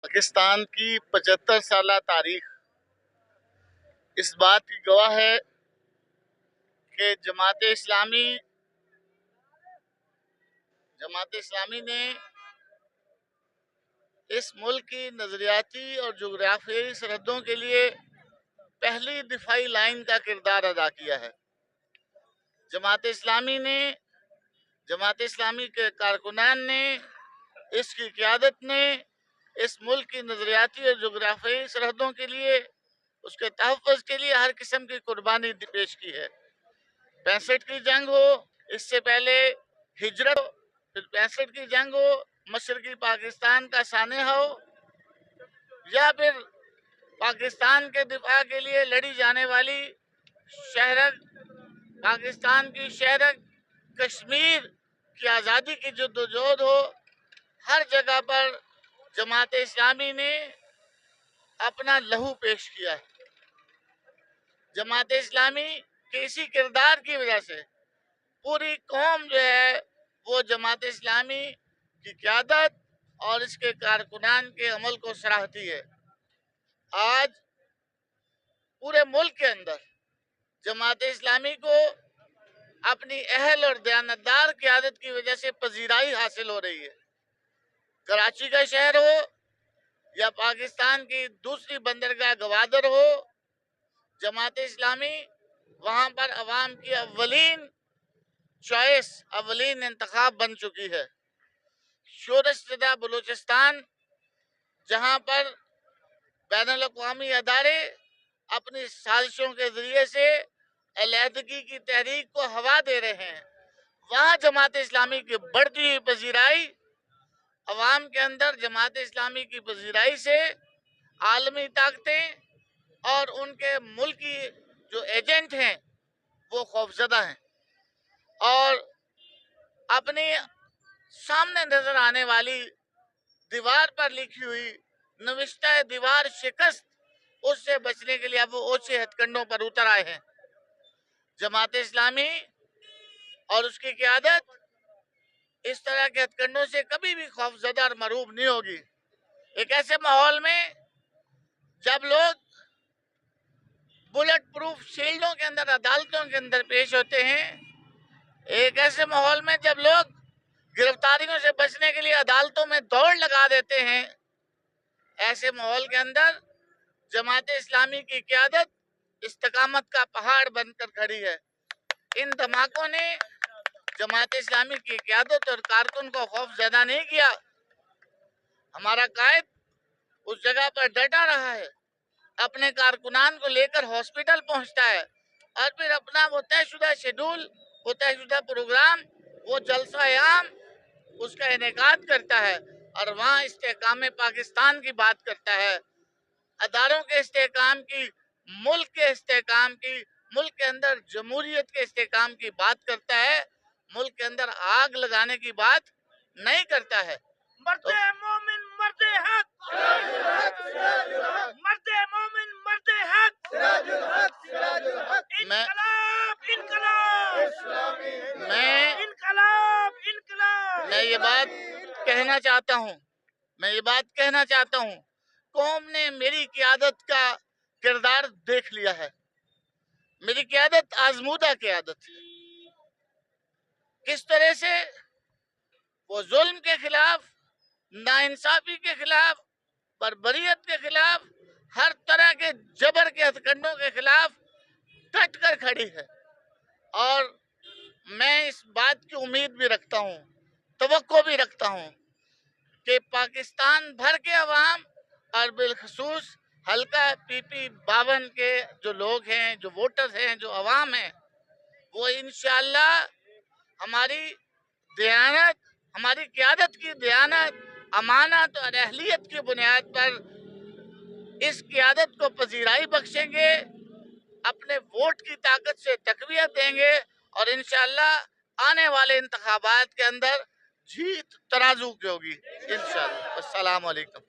پاکستان کی 75 سالہ تاریخ اس بات کی گواہ ہے کہ جماعت اسلامی نے اس ملک کی نظریاتی اور جغرافیائی سرحدوں کے لیے پہلی دفاعی لائن کا کردار ادا کیا ہے۔ جماعت اسلامی کے کارکنان نے، اس کی قیادت نے اس ملک کی نظریاتی اور جغرافیائی سرحدوں کے لیے، اس کے تحفظ کے لیے ہر قسم کی قربانی پیش کی ہے۔ 65 کی جنگ ہو، اس سے پہلے ہجرت ہو، پھر 65 کی جنگ ہو، مشرقی پاکستان کا سانحہ ہو، یا پھر پاکستان کے دفاع کے لیے لڑی جانے والی پاکستان کی شہرک کشمیر کی آزادی کی جدوجہد ہو، ہر جگہ پر جماعت اسلامی نے اپنا لہو پیش کیا ہے۔ جماعت اسلامی کے اسی کردار کی وجہ سے پوری قوم جو ہے وہ جماعت اسلامی کی قیادت اور اس کے کارکنان کے عمل کو سراہتی ہے۔ آج پورے ملک کے اندر جماعت اسلامی کو اپنی اہل اور دیانتدار قیادت کی وجہ سے پذیرائی حاصل ہو رہی ہے۔ کراچی کا شہر ہو یا پاکستان کی دوسری بندرگاہ گوادر ہو، جماعت اسلامی وہاں پر عوام کی اولین چوائس، اولین انتخاب بن چکی ہے۔ شورش زدہ بلوچستان، جہاں پر بین الاقوامی ادارے اپنی سازشوں کے ذریعے سے علیحدگی کی تحریک کو ہوا دے رہے ہیں، وہاں جماعت اسلامی کی بڑھتی ہوئی پذیرائی، عوام کے اندر جماعت اسلامی کی پذیرائی سے عالمی طاقتیں اور ان کے ملکی جو ایجنٹ ہیں وہ خوفزدہ ہیں، اور اپنی سامنے نظر آنے والی دیوار پر لکھی ہوئی نوشتہ دیوار شکست، اس سے بچنے کے لیے اب وہ اونچے ہتھ کنڈوں پر اتر آئے ہیں۔ جماعت اسلامی اور اس کی قیادت اس طرح کے ہتھ کنڈوں سے کبھی بھی خوفزدہ اور مرعوب نہیں ہوگی۔ ایک ایسے ماحول میں جب لوگ بلٹ پروف شیلڈوں کے اندر عدالتوں کے اندر پیش ہوتے ہیں، ایک ایسے ماحول میں جب لوگ گرفتاریوں سے بچنے کے لیے عدالتوں میں دوڑ لگا دیتے ہیں، ایسے ماحول کے اندر جماعت اسلامی کی قیادت استقامت کا پہاڑ بن کر کھڑی ہے۔ ان دھماکوں نے جماعت اسلامی کی قیادت اور کارکن کو خوف زدہ نہیں کیا۔ ہمارا قائد اس جگہ پر ڈٹا رہا ہے، اپنے کارکنان کو لے کر ہاسپٹل پہنچتا ہے، اور پھر اپنا وہ طے شدہ شیڈول، وہ طے شدہ پروگرام، وہ جلسہ عام، اس کا انعقاد کرتا ہے، اور وہاں استحکام پاکستان کی بات کرتا ہے، اداروں کے استحکام کی، ملک کے استحکام کی، ملک کے اندر جمہوریت کے استحکام کی بات کرتا ہے، ملک کے اندر آگ لگانے کی بات نہیں کرتا ہے۔ مرد مومن مرد حق، مرد مومن مرد حق، انقلاب انقلاب، انقلاب انقلاب۔ میں یہ بات کہنا چاہتا ہوں، قوم نے میری قیادت کا کردار دیکھ لیا ہے۔ میری قیادت آزمودہ قیادت ہے۔ کس طرح سے وہ ظلم کے خلاف، ناانصافی کے خلاف، بربریت کے خلاف، ہر طرح کے جبر کے ہتھ کنڈوں کے خلاف ڈٹ کر کھڑی ہے، اور میں اس بات کی امید بھی رکھتا ہوں، توقع بھی رکھتا ہوں کہ پاکستان بھر کے عوام اور بالخصوص حلقہ پی پی 52 کے جو لوگ ہیں، جو ووٹرز ہیں، جو عوام ہیں، وہ انشاءاللہ ہماری دیانت، ہماری قیادت کی دیانت، امانت اور اہلیت کی بنیاد پر اس قیادت کو پذیرائی بخشیں گے، اپنے ووٹ کی طاقت سے تقویت دیں گے، اور انشاءاللہ آنے والے انتخابات کے اندر جیت ترازو کی ہوگی انشاءاللہ۔ السلام علیکم۔